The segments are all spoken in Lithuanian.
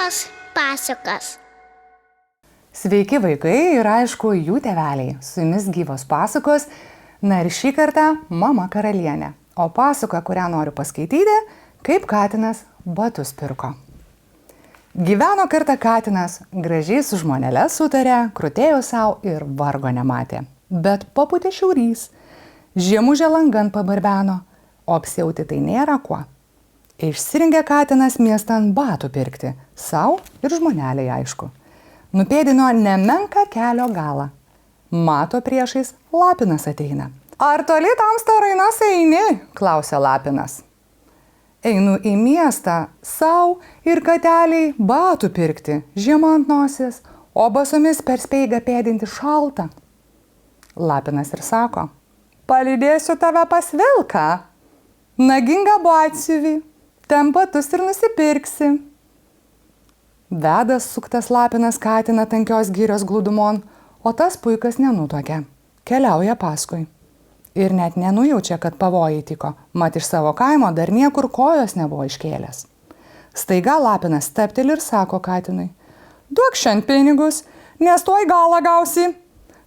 Gyvos pasakos. Sveiki vaikai ir aišku jų tėveliai. Su jumis Gyvos pasakos. Na ir šį kartą mama karalienė. O pasaka, kurią noriu paskaityti, kaip katinas batus pirko. Gyveno kartą katinas, gražiai su žmonele sutarė, krutėjo savo ir vargo nematė. Bet papūtė šiaurys, žiemužė langan pabarbeno, o apsiauti tai nėra kuo. Išsirinkė katinas miestą ant batų pirkti, savo ir žmoneliai aišku. Nupėdino nemenką kelio galą. Mato priešais lapinas ateina. Ar toli tamsta rainas eini? Klausė lapinas. Einu į miestą, savo ir kateliai batų pirkti, žiema ant nosies, o basomis per speigą pėdinti šalta. Lapinas ir sako, palydėsiu tave pas vilką, nagingą batsiuvį, ten batus ir nusipirksi. Vedas suktas lapinas katiną tankios girios glūdumon, o tas puikas nenutuokia, keliauja paskui. Ir net nenujaučia, kad pavojai tiko, mat iš savo kaimo dar niekur kojos nebuvo iškėlęs. Staiga lapinas stepteli ir sako katinui, duok šiandien pinigus, nes tuoj galą gausi.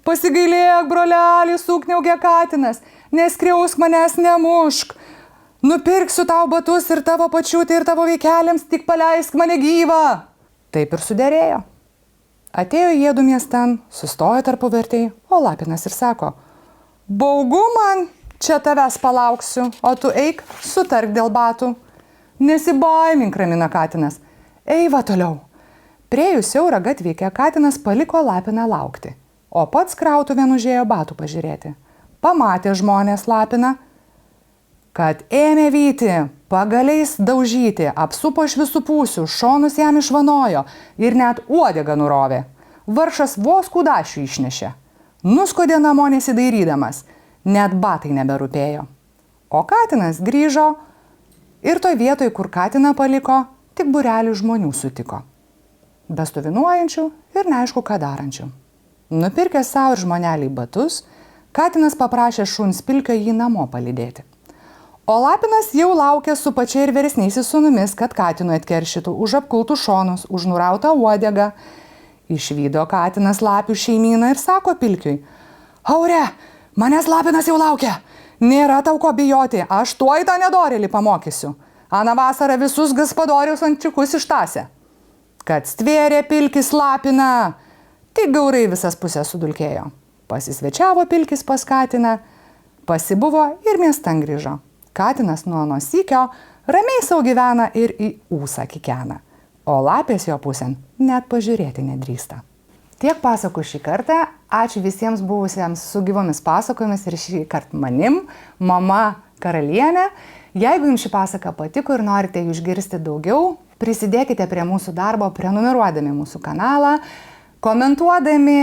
Pasigailėk, brolelį, sukniaugė katinas, neskriausk manęs, nemušk. Nupirksiu tau batus ir tavo pačiutį ir tavo vaikeliams, tik paleisk mane gyvą. Taip ir suderėjo. Atėjo jiedu miestan, sustojo tarpu vertėjai, o lapinas ir sako, baugu man, čia tavęs palauksiu, o tu eik, sutark dėl batų. Nesibaimink, ramina katinas, eiva toliau. Priėjus siaurą gatvykę, katinas paliko lapiną laukti, o pats krautuvėn užėjo batų pažiūrėti. Pamatė žmonės lapiną, kad ėmė vyti, pagaliais daužyti, apsupo iš visų pusių, šonus jam išvanojo ir net uodegą nurovė. Varšas vos kudašių išnešė. Nuskodė namo nesidairydamas, net batai neberūpėjo. O katinas grįžo ir toj vietoj, kur katiną paliko, tik būrelį žmonių sutiko. Bestuvinuojančių ir neaišku ką darančių. Nupirkęs savo ir žmoneliai batus, katinas paprašė šuns pilkio jį namo palydėti. O lapinas jau laukė su pačia ir vyresniaisiais sūnumis, kad katinui atkeršytų už apkultų šonus, už nurautą uodegą. Išvydo katinas lapių šeimyną ir sako pilkiui, Aure, manęs lapinas jau laukia, nėra tau ko bijoti, aš tuoj tą nedorėlį pamokysiu. Aną vasarą visus gaspadorius ančiukus ištasė. Kad stvėrė pilkis lapiną, tik gaurai visas pusės sudulkėjo. Pasisvečiavo pilkis pas katiną, pasibuvo ir miestan grįžo. Katinas nuo sykio ramiai sau gyvena ir į ūsą kikena, o lapės jo pusėn net pažiūrėti nedrįsta. Tiek pasakų šį kartą, ačiū visiems buvusiems su gyvomis pasakomis ir šį kartą manim, mama karalienė. Jeigu jums ši pasaka patiko ir norite jų išgirsti daugiau, prisidėkite prie mūsų darbo prenumeruodami mūsų kanalą, komentuodami,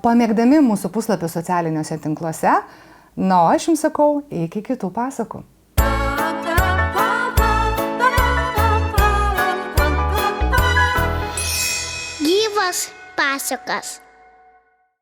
pamėgdami mūsų puslapį socialiniuose tinkluose. Na, o aš jums sakau, iki kitų pasakų. Gyvos pasakos.